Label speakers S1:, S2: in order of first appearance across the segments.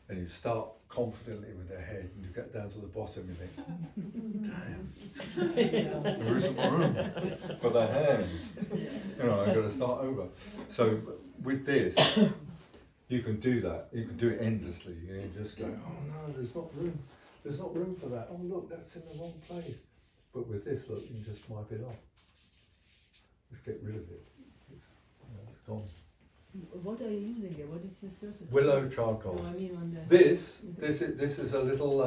S1: and you start confidently with the head, and you get down to the bottom, you think, damn, there isn't room for the hands. You know, I've got to start over. So with this, you can do that. You can do it endlessly. You can just go, oh no, there's not room. There's not room for that. Oh look, that's in the wrong place. But with this, look, you can just wipe it off. Just get rid of it. It's gone.
S2: What are you using there? What is your surface?
S1: Willow charcoal.
S2: No, I mean on the...
S1: This is a little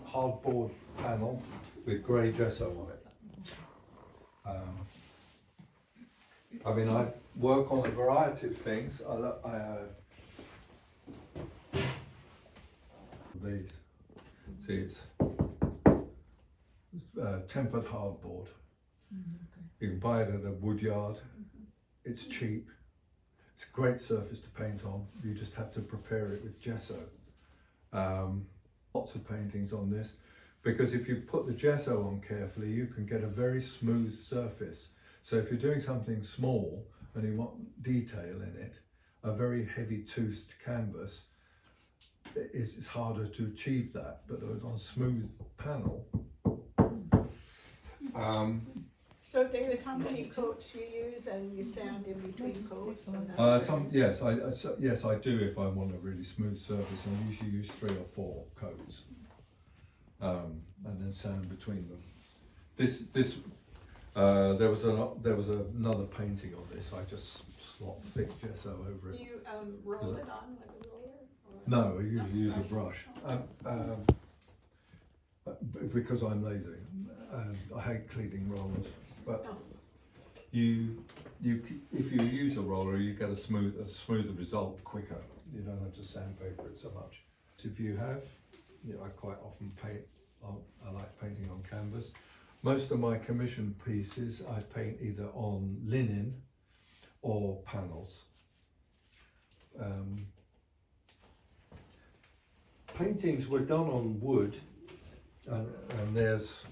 S1: hardboard panel with grey gesso on it. I mean, I work on a variety of things. These. See, it's tempered hardboard.
S2: Okay.
S1: You can buy it at a wood yard. It's cheap. It's a great surface to paint on. You just have to prepare it with gesso. Lots of paintings on this, because if you put the gesso on carefully, you can get a very smooth surface. So if you're doing something small and you want detail in it, a very heavy toothed canvas is harder to achieve that, but on a smooth panel.
S3: So David, how many coats you use, and you sand in between coats?
S1: Yes, I do. If I want a really smooth surface, I usually use 3 or 4 coats, and then sand between them. There was another painting of this. I just slopped thick gesso over it.
S3: Do you roll it on with a roller? Or?
S1: No, I usually use a brush. Because I'm lazy, I hate cleaning rollers. But if you use a roller, you get a smoother result quicker. You don't have to sandpaper it so much. If you have, I quite often paint. I like painting on canvas. Most of my commission pieces I paint either on linen or panels. Paintings were done on wood, and there's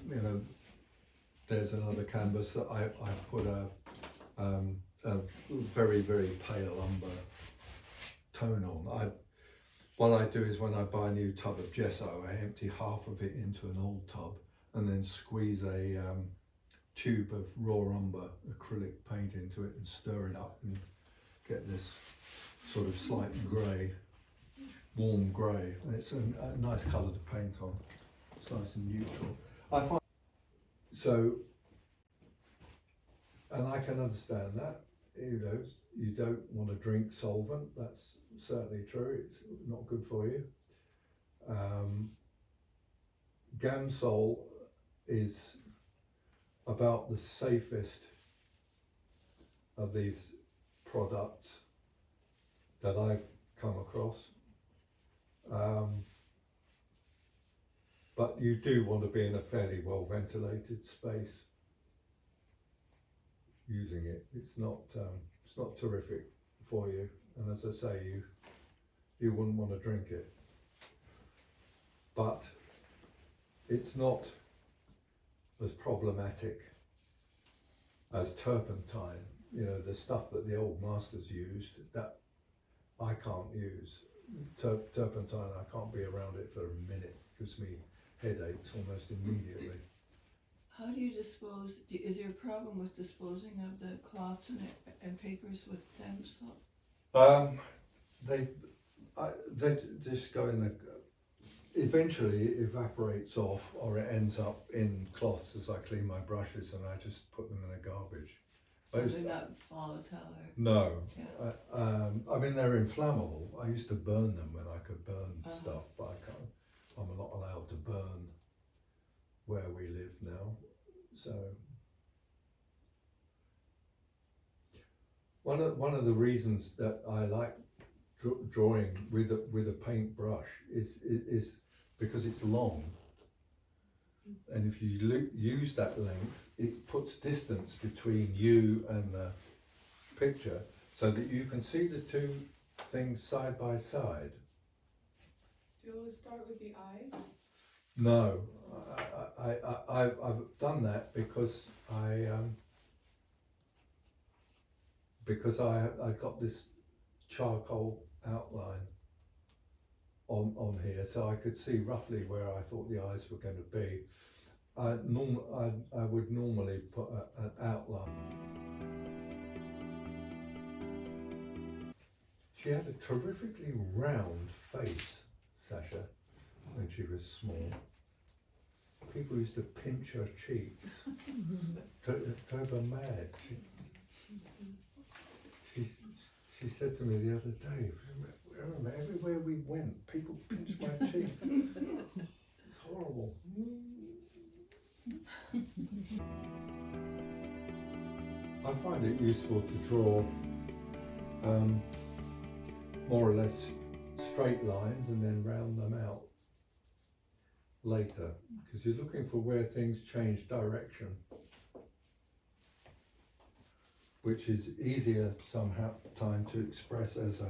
S1: another canvas that I put a very, very pale umber tone on. What I do is when I buy a new tub of gesso, I empty half of it into an old tub and then squeeze a tube of raw umber acrylic paint into it and stir it up and get this sort of slight grey, warm grey. And it's a nice colour to paint on. It's nice and neutral. I find so, and I can understand that, you don't want to drink solvent, that's certainly true, it's not good for you. Gamsol is about the safest of these products that I've come across. But you do want to be in a fairly well ventilated space using it. It's not terrific for you, and as I say, you wouldn't want to drink it. But it's not as problematic as turpentine. The stuff that the old masters used, that I can't use. Turpentine, I can't be around it for a minute. It gives me headaches almost immediately.
S4: How do you dispose? Is there a problem with disposing of the cloths and papers with Gamsol?
S1: They just go in the. Eventually, it evaporates off, or it ends up in cloths as I clean my brushes, and I just put them in the garbage.
S4: So they're not volatile?
S1: No.
S4: Yeah.
S1: I mean, they're inflammable. I used to burn them when I could burn stuff, but I can't. I'm not allowed to burn where we live now. So one of the reasons that I like drawing with a paintbrush is because it's long, and if you use that length, it puts distance between you and the picture, so that you can see the two things side by side.
S5: Do you always start with the eyes?
S1: No, I've done that because I got this charcoal outline on here, so I could see roughly where I thought the eyes were going to be. I would normally put an outline. She had a terrifically round face, Sasha, when she was small. People used to pinch her cheeks, drove her mad. She said to me the other day, remember, everywhere we went, people pinched my cheeks. It's horrible. I find it useful to draw more or less straight lines and then round them out later, because you're looking for where things change direction, which is easier somehow time to express as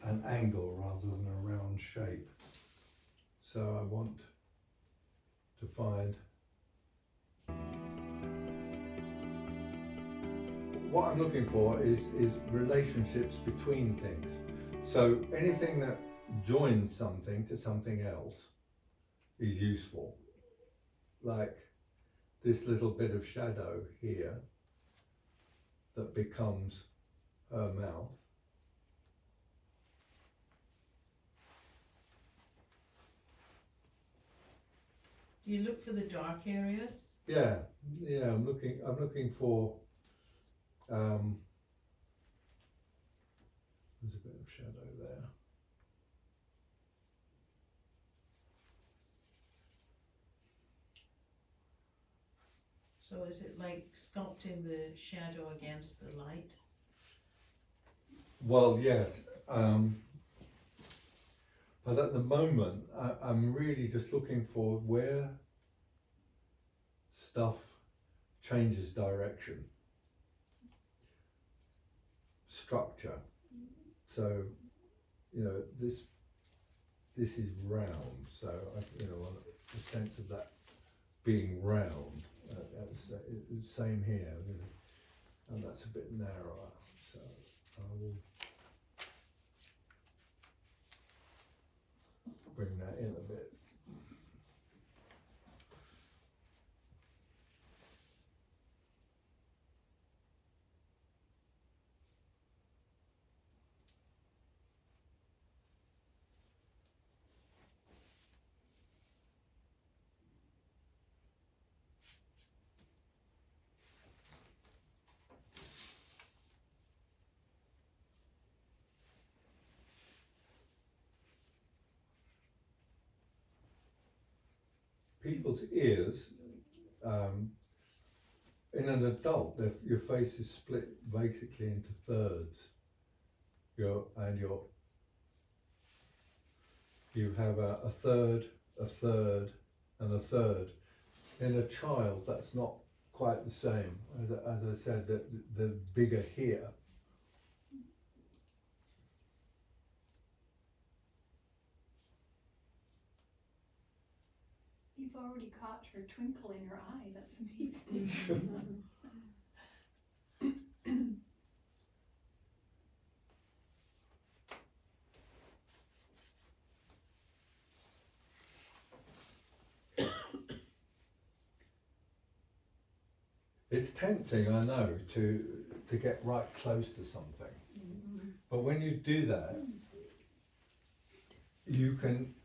S1: an angle rather than a round shape. So I want to find what I'm looking for is relationships between things. So anything that joins something to something else is useful. Like this little bit of shadow here that becomes her mouth.
S6: Do you look for the dark areas?
S1: Yeah, I'm looking for there's a bit of shadow there.
S6: So is it like sculpting the shadow against the light?
S1: Well, yes, but at the moment I'm really just looking for where stuff changes direction, structure. So, you know, this is round, so I want the sense of that being round. Same here, and that's a bit narrower, so I will bring that in a bit. People's ears, in an adult, your face is split basically into thirds. You have a third, and a third. In a child, that's not quite the same. As I said, the bigger here.
S7: You've already caught her twinkle in her eye. That's amazing.
S1: It's tempting, I know, to get right close to something. But when you do that, you can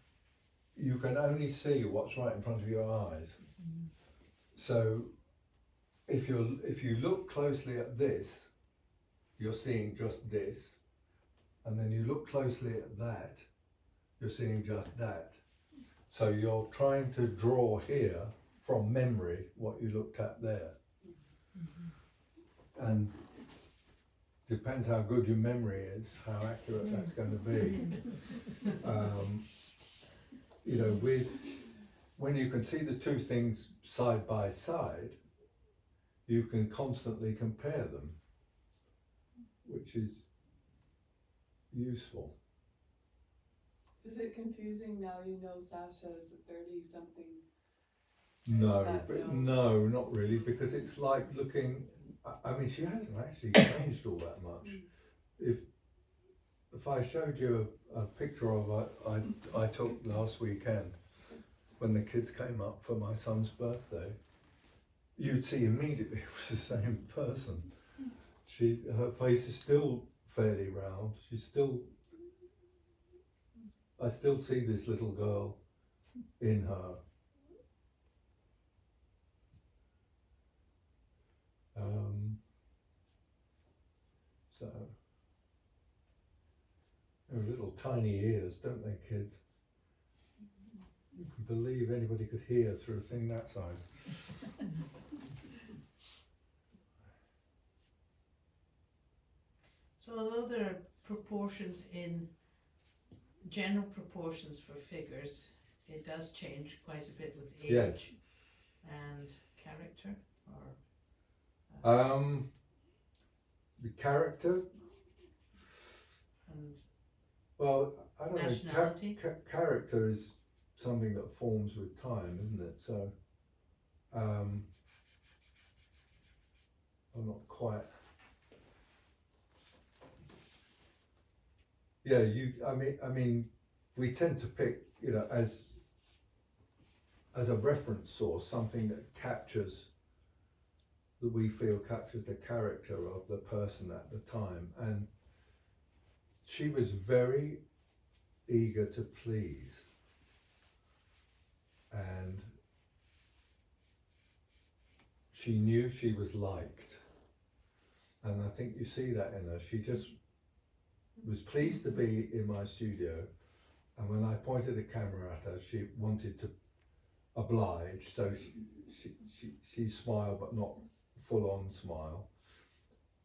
S1: only see what's right in front of your eyes. So if you look closely at this, you're seeing just this, and then you look closely at that, you're seeing just that. So you're trying to draw here from memory what you looked at there. And depends how good your memory is, how accurate that's going to be. When you can see the two things side by side, you can constantly compare them, which is useful.
S5: Is it confusing now you know Sasha is a 30-something?
S1: No, not really, because it's like looking, I mean, she hasn't actually changed all that much. if I showed you a picture of I took last weekend when the kids came up for my son's birthday, you'd see immediately it was the same person. Her face is still fairly round. I still see this little girl in her. So, they have little tiny ears, don't they, kids? You can believe anybody could hear through a thing that size.
S6: So although there are proportions in, general proportions for figures, it does change quite a bit with age
S1: Yes.
S6: and character, or
S1: The character,
S6: and
S1: well, I don't
S6: Nationality?
S1: know, character is something that forms with time, isn't it? So, I'm not quite. Yeah, I mean, we tend to pick, you know, as a reference source, something that we feel captures the character of the person at the time. And she was very eager to please. And she knew she was liked. And I think you see that in her. She just was pleased to be in my studio, and when I pointed a camera at her, she wanted to oblige, so she smiled, but not full on smile.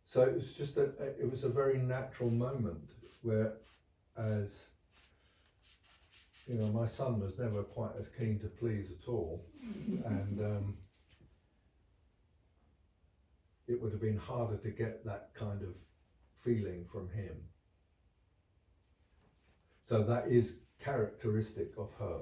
S1: So it was just it was a very natural moment where, as you know, my son was never quite as keen to please at all, and it would have been harder to get that kind of feeling from him. So that is characteristic of her.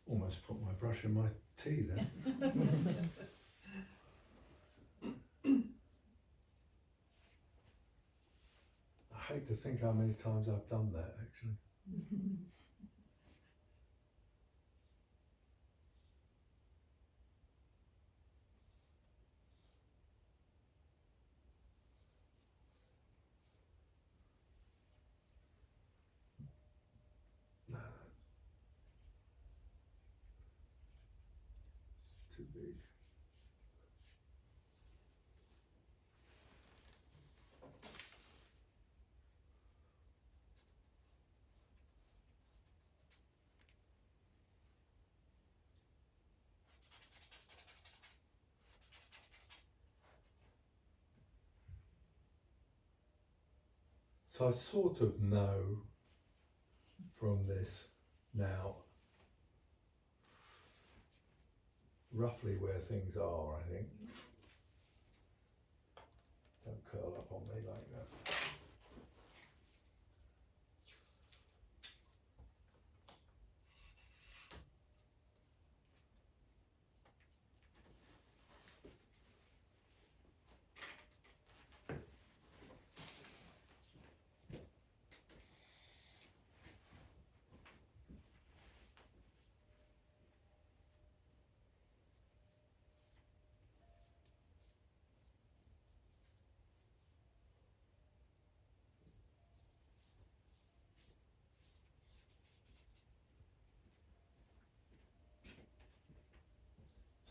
S1: Almost put my brush in my tea then. I hate to think how many times I've done that actually. No. It's too big. So I sort of know from this now roughly where things are, I think. Don't curl up on me like that.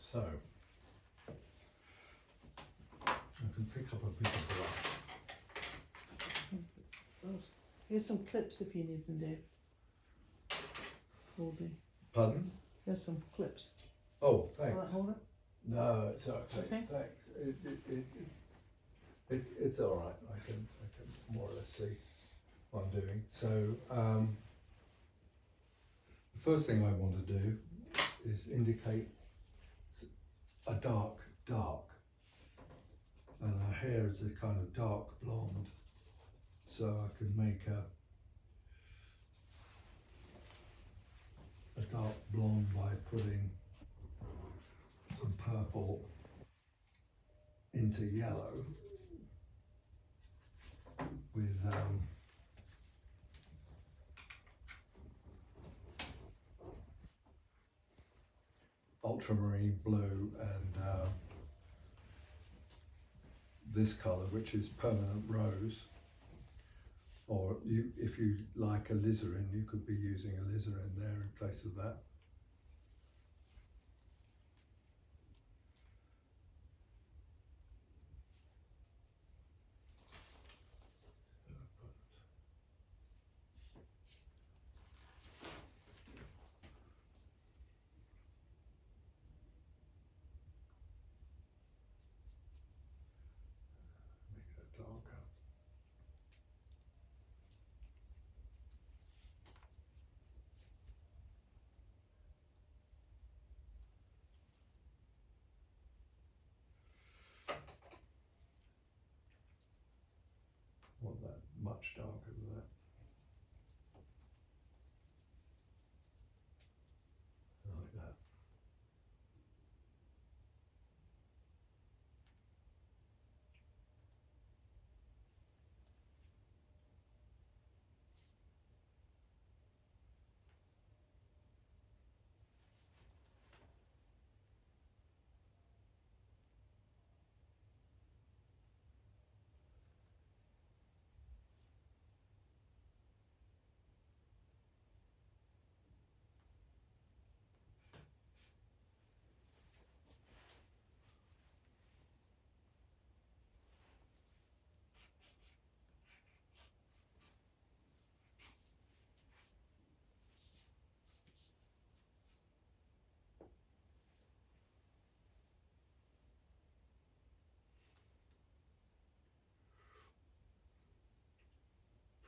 S1: So, I can pick up a bit of brush.
S8: Here's some clips if you need them, Dave. Holding.
S1: Pardon?
S8: Here's some clips.
S1: Oh, thanks.
S8: Alright, hold it.
S1: No, it's okay.
S8: Okay.
S1: Thanks. It's all right. I can more or less see what I'm doing. So, the first thing I want to do is indicate a dark. And her hair is a kind of dark blonde. So I could make a dark blonde by putting some purple into yellow with ultramarine blue and this colour, which is permanent rose. Or if you like alizarin, you could be using alizarin there in place of that. Make it darker. Want that much darker than that. Like that.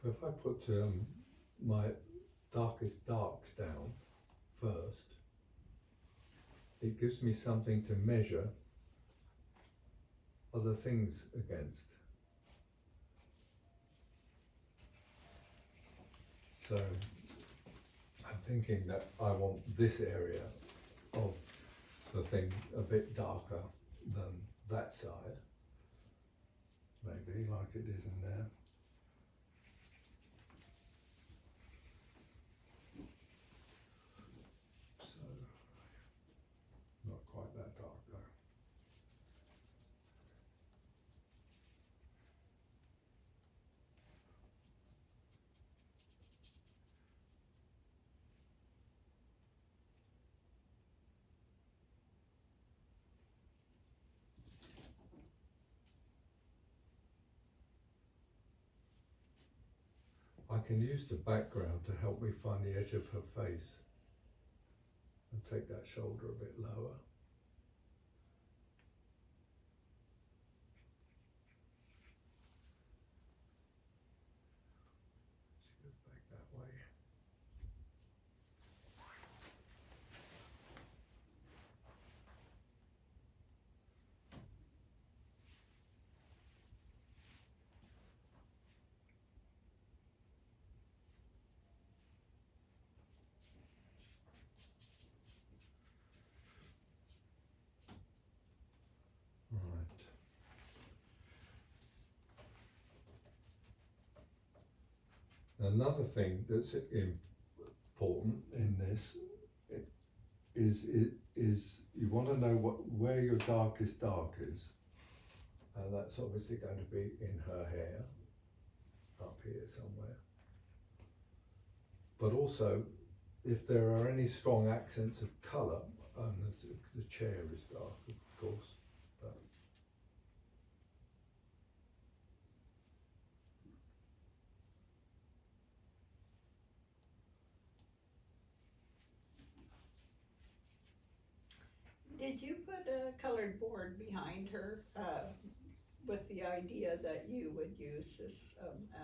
S1: So if I put my darkest darks down first, it gives me something to measure other things against. So I'm thinking that I want this area of the thing a bit darker than that side, maybe like it is in there. So not quite that dark though. I can use the background to help me find the edge of her face and take that shoulder a bit lower. She goes back that way. Right. Another thing that's important in this is you want to know where your darkest dark is, and that's obviously going to be in her hair, up here somewhere. But also, if there are any strong accents of colour, the chair is dark, of course. But
S3: Did you put a colored board behind her with the idea that you would use this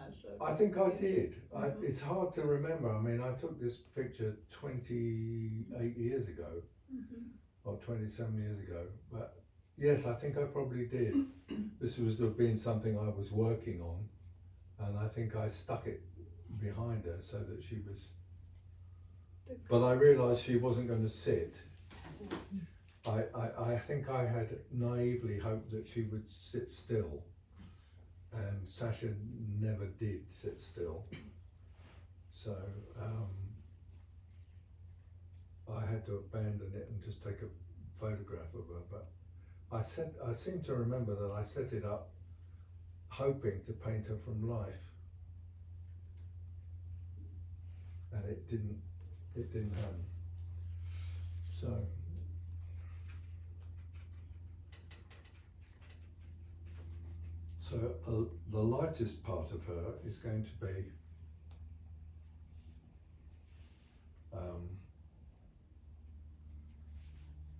S3: as a.
S1: I think I
S3: picture?
S1: did.
S3: Mhm.
S1: It's hard to remember. I mean, I took this picture 28 years ago,
S3: Mhm.
S1: or 27 years ago, but yes, I think I probably did. This was to have been something I was working on, and I think I stuck it behind her so that she was, but I realised she wasn't going to sit. I think I had naively hoped that she would sit still, and Sasha never did sit still. So I had to abandon it and just take a photograph of her. But I seem to remember that I set it up hoping to paint her from life, and it didn't happen. So the lightest part of her is going to be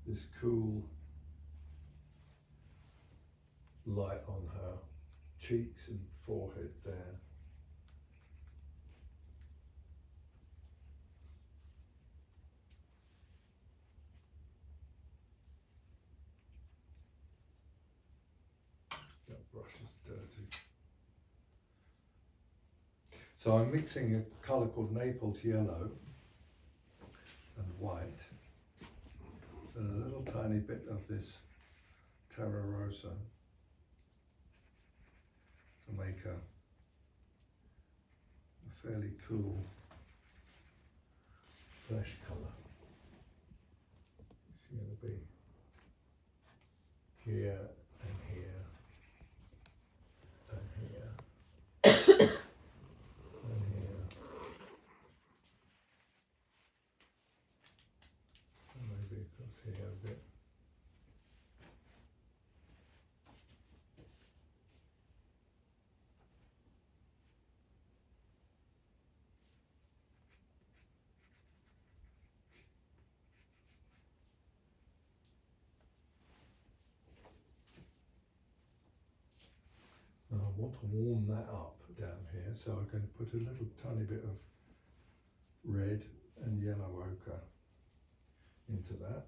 S1: this cool light on her cheeks and forehead there. That brush is dirty. So I'm mixing a colour called Naples yellow and white, and a little tiny bit of this Terra Rosa to make a fairly cool flesh colour. It's going to be here and here and here and here, and maybe across here a bit. And I want to warm that up down here, so I'm going to put a little tiny bit of red and yellow ochre into that.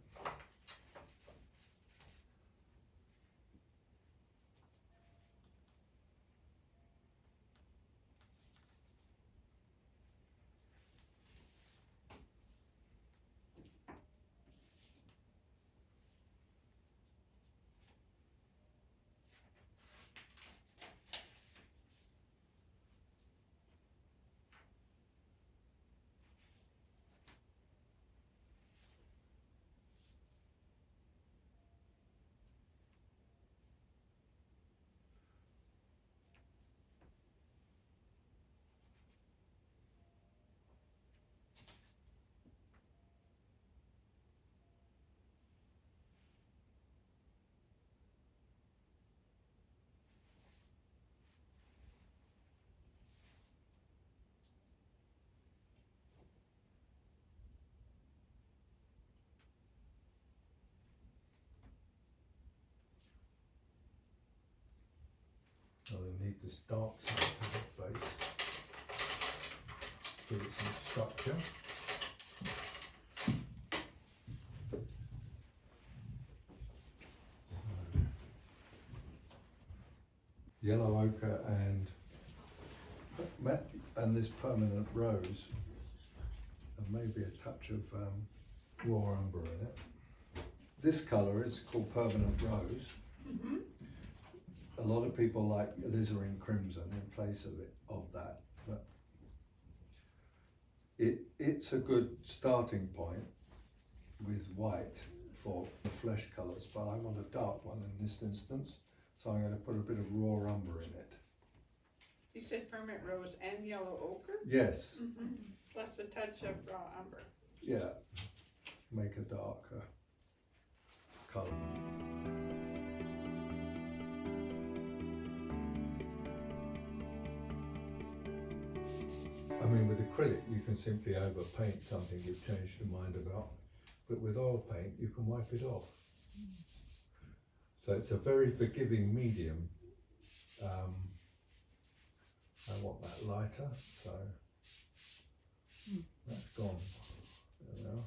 S1: I need this dark side of the face, give it some structure. Yellow ochre and this permanent rose, and maybe a touch of raw umber in it. This colour is called permanent rose.
S3: Mhm.
S1: A lot of people like alizarin crimson in place of that, but it's a good starting point with white for the flesh colours, but I want a dark one in this instance, so I'm going to put a bit of raw umber in it.
S3: You said permanent rose and yellow ochre?
S1: Yes,
S3: Plus a touch of raw umber.
S1: yeah, make a darker colour. I mean, with acrylic you can simply overpaint something you've changed your mind about, but with oil paint you can wipe it off. So it's a very forgiving medium I want that lighter, so that's gone. There we are.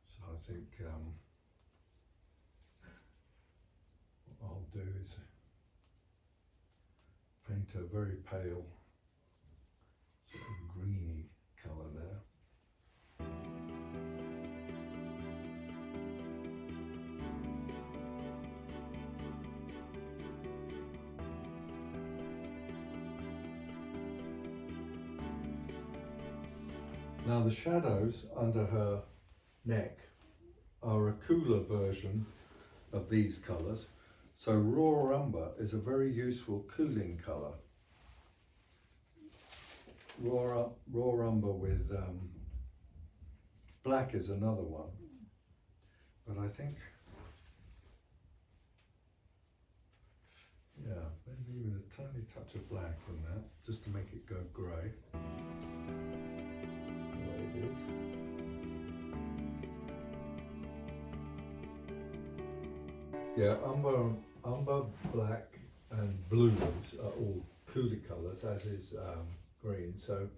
S1: So I think what I'll do is paint a very pale sort of greeny colour there. Now the shadows under her neck are a cooler version of these colours. So raw umber is a very useful cooling colour. Raw umber with black is another one. But I think, yeah, maybe even a tiny touch of black in that, just to make it go grey. The way it is. Yeah, umber, black and blues are all cooler colours, as is green. So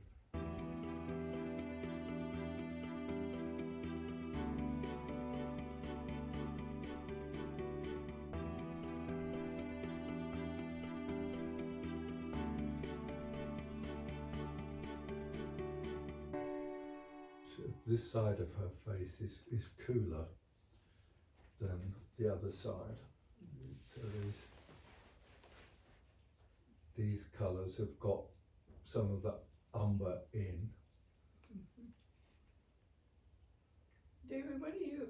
S1: this side of her face is cooler than the other side. So these colours have got some of the umber in.
S3: David, what are you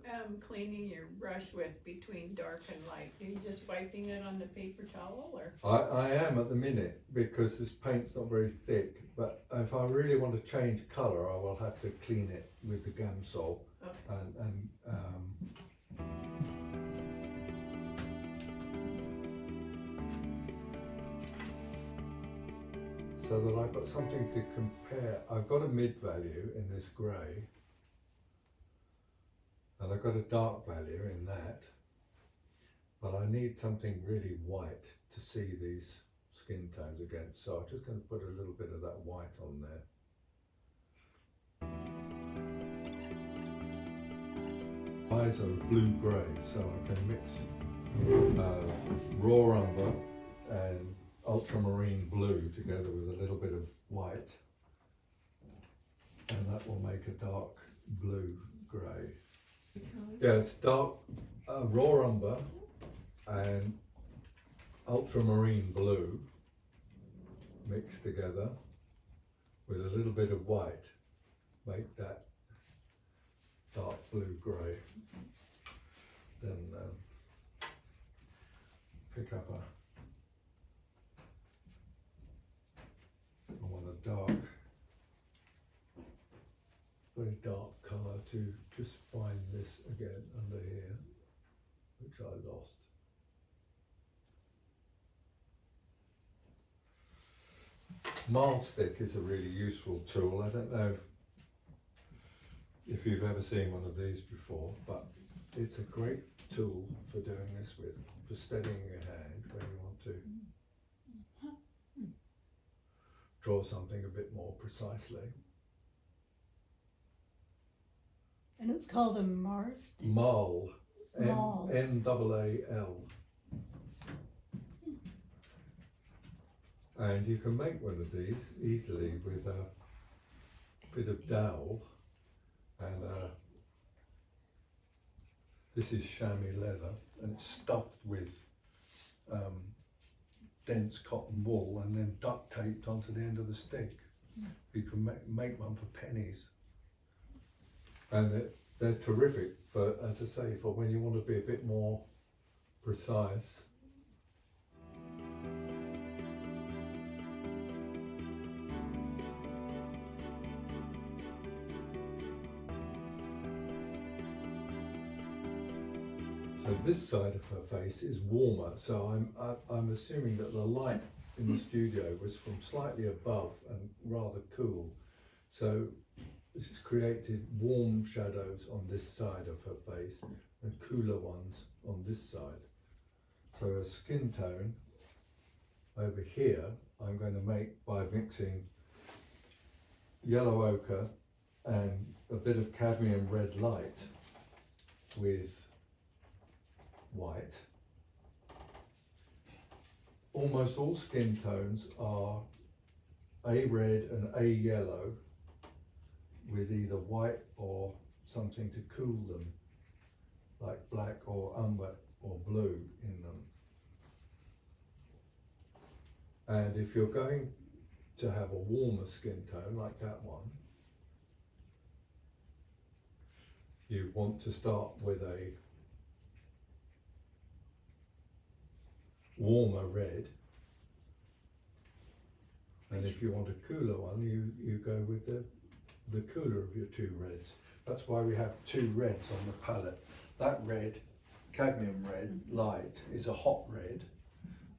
S3: cleaning your brush with between dark and light? Are you just wiping it on the paper towel, or?
S1: I am at the minute, because this paint's not very thick, but if I really want to change colour, I will have to clean it with the Gamsol.
S3: Okay.
S1: And so that I've got something to compare. I've got a mid value in this grey, and I've got a dark value in that, but I need something really white to see these skin tones against, so I'm just going to put a little bit of that white on there. Eyes are blue-grey, so I can mix raw umber and ultramarine blue together with a little bit of white, and that will make a dark blue-grey. Yeah, it's dark raw umber and ultramarine blue mixed together with a little bit of white, make that dark blue-grey. Then pick up I want a dark, very dark colour to just find this again under here, which I lost. Marl stick is a really useful tool. I don't know if you've ever seen one of these before, but it's a great tool for doing this with, for steadying your hand when you want to draw something a bit more precisely.
S9: And it's called a Mars stick.
S1: Marl,
S9: Marl.
S1: M-A-A-L. And you can make one of these easily with a bit of dowel, and this is chamois leather, and it's stuffed with dense cotton wool and then duct taped onto the end of the stick. You can make one for pennies, and they're terrific for, as I say, for when you want to be a bit more precise. So this side of her face is warmer, so I'm assuming that the light in the studio was from slightly above and rather cool. So this has created warm shadows on this side of her face and cooler ones on this side. So a skin tone over here, I'm going to make by mixing yellow ochre and a bit of cadmium red light with white. Almost all skin tones are a red and a yellow with either white or something to cool them, like black or umber or blue in them. And if you're going to have a warmer skin tone like that one, you want to start with a warmer red, and if you want a cooler one, you go with the cooler of your two reds. That's why we have two reds on the palette. That red, cadmium red light, is a hot red,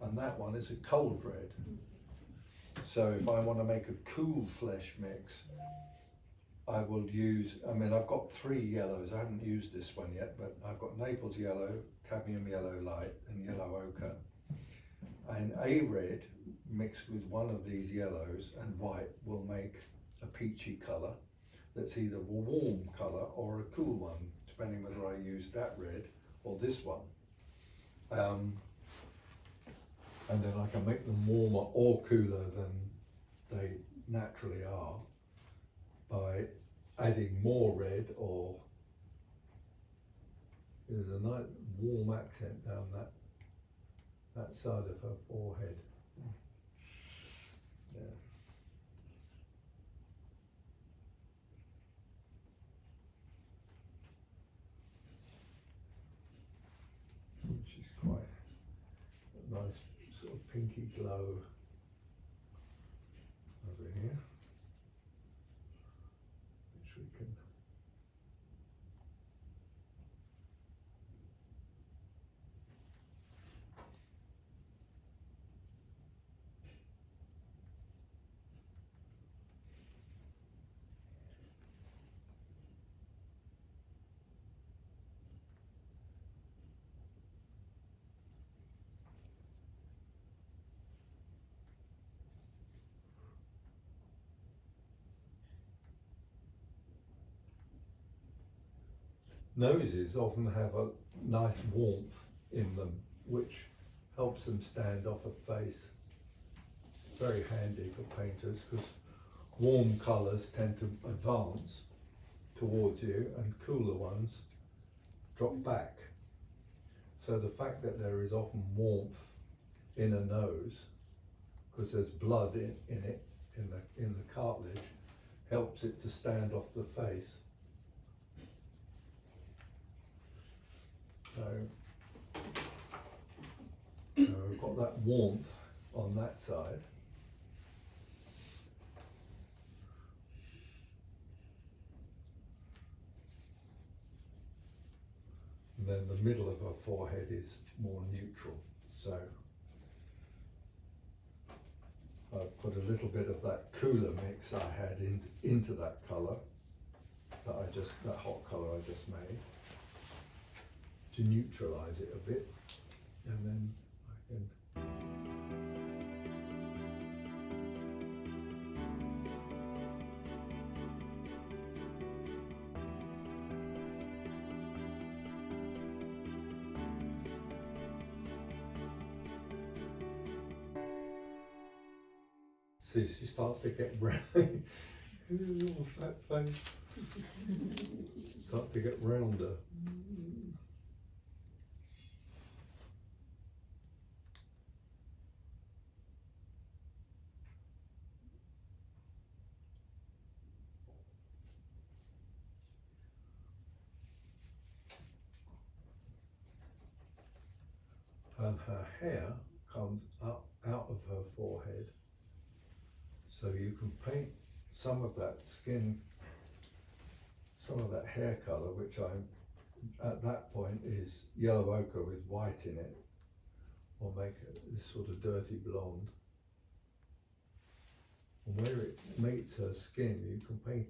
S1: and that one is a cold red. So if I want to make a cool flesh mix, I will use, I mean, I've got three yellows. I haven't used this one yet, but I've got Naples yellow, cadmium yellow light, and yellow ochre. And a red mixed with one of these yellows and white will make a peachy colour that's either a warm colour or a cool one, depending whether I use that red or this one. And then I can make them warmer or cooler than they naturally are by adding more red, or there's a nice warm accent down that side of her forehead. Yeah. Which is quite a nice sort of pinky glow over here, which we can noses often have a nice warmth in them, which helps them stand off a face. Very handy for painters, because warm colours tend to advance towards you and cooler ones drop back. So the fact that there is often warmth in a nose, because there's blood in it, in the cartilage, helps it to stand off the face. So we've got that warmth on that side. And then the middle of her forehead is more neutral. So I've put a little bit of that cooler mix I had into that colour, that hot colour I just made, to neutralise it a bit, and then I can see she starts to get brown. Little fat face starts to get rounder. And her hair comes up out of her forehead, so you can paint some of that skin, some of that hair colour, which at that point is yellow ochre with white in it, or make it this sort of dirty blonde And where it meets her skin, you can paint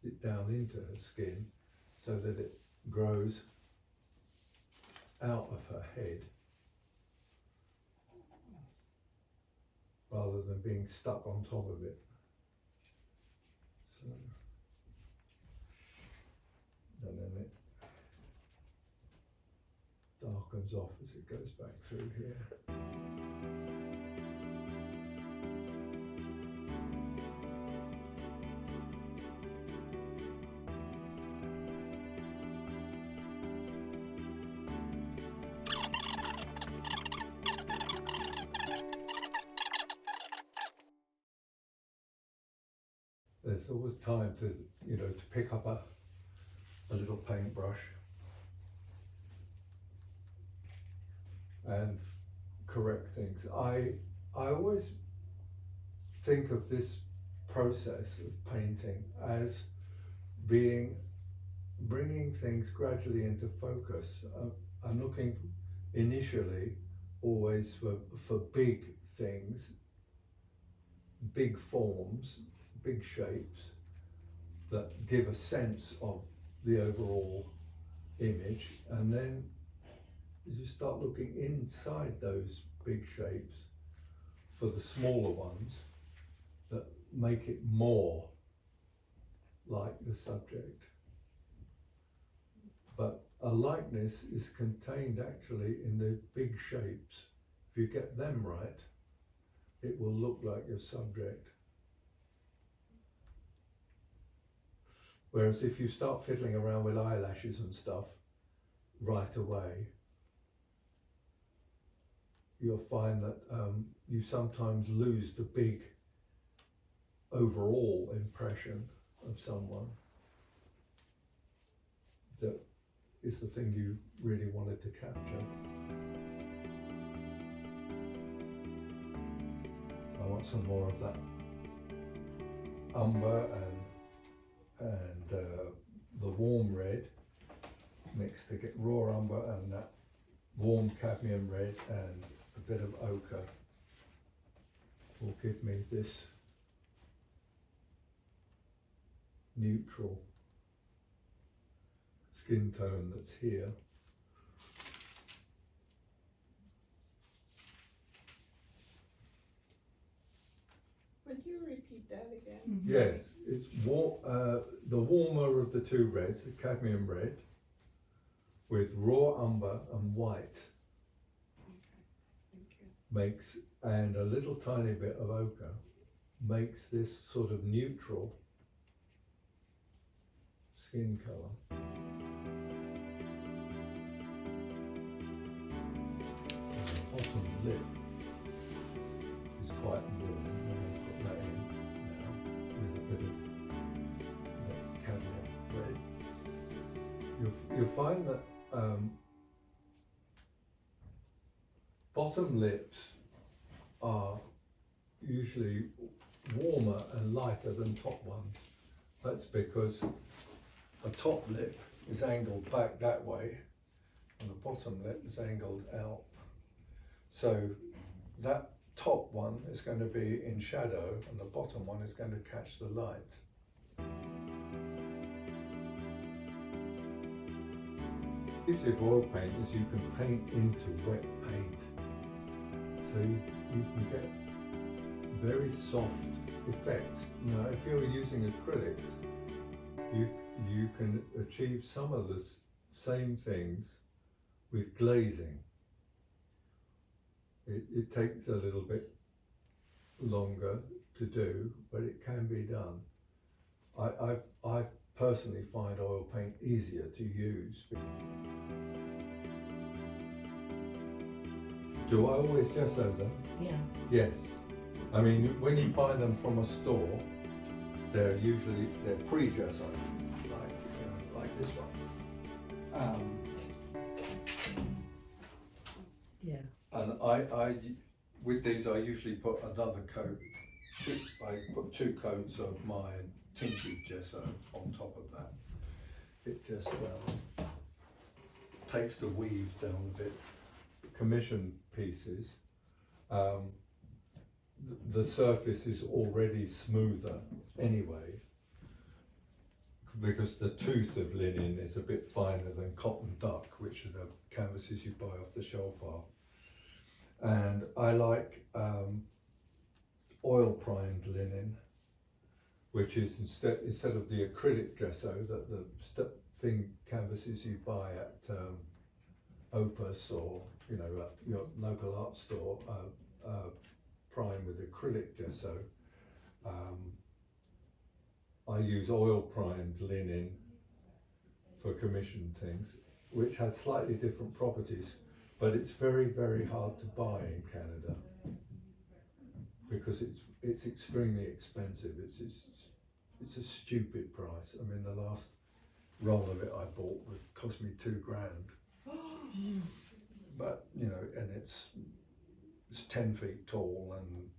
S1: it down into her skin so that it grows out of her head rather than being stuck on top of it. So, and then it darkens off as it goes back through here. There's always time to, to pick up a little paintbrush and correct things. I always think of this process of painting as bringing things gradually into focus. I'm looking initially always for big things, big forms, big shapes that give a sense of the overall image, and then as you start looking inside those big shapes for the smaller ones that make it more like the subject. But a likeness is contained actually in the big shapes. If you get them right, it will look like your subject. Whereas if you start fiddling around with eyelashes and stuff right away, you'll find that you sometimes lose the big overall impression of someone that is the thing you really wanted to capture. I want some more of that umber and the warm red mixed to get raw umber and that warm cadmium red and a bit of ochre will give me this neutral skin tone that's here.
S3: Would you repeat that again?
S1: Yes, it's the warmer of the two reds, the cadmium red, with raw umber and white makes, and a little tiny bit of ochre, makes this sort of neutral skin colour. The bottom lip is quite warm. I'm going to put that in now with a bit of that cadmium red. You'll find that bottom lips are usually warmer and lighter than top ones. That's because a top lip is angled back that way and the bottom lip is angled out. So that top one is going to be in shadow and the bottom one is going to catch the light. The beauty of oil paint is you can paint into wet paint. So you can get very soft effects. Now if you're using acrylics, you can achieve some of the same things with glazing. It takes a little bit longer to do, but it can be done. I personally find oil paint easier to use. Do I always gesso them?
S6: Yeah.
S1: Yes. I mean, when you buy them from a store, they're pre-gesso, like this one.
S2: Yeah.
S1: And I with these I usually put another coat. I put 2 coats of my tinted gesso on top of that. It just takes the weave down a bit. Commission pieces, the surface is already smoother anyway, because the tooth of linen is a bit finer than cotton duck, which are the canvases you buy off the shelf are. And I like oil primed linen, which is instead of the acrylic gesso that the thin canvases you buy at Opus or at your local art store, primed with acrylic gesso. I use oil primed linen for commissioned things, which has slightly different properties, but it's very, very hard to buy in Canada because it's extremely expensive. It's a stupid price. I mean, the last roll of it I bought would cost me $2,000. But and it's 10 feet tall and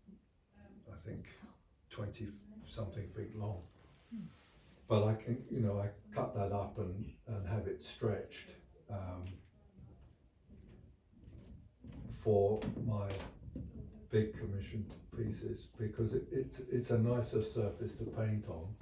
S1: I think 20 something feet long. But I can, I cut that up and have it stretched for my big commission pieces because it's a nicer surface to paint on.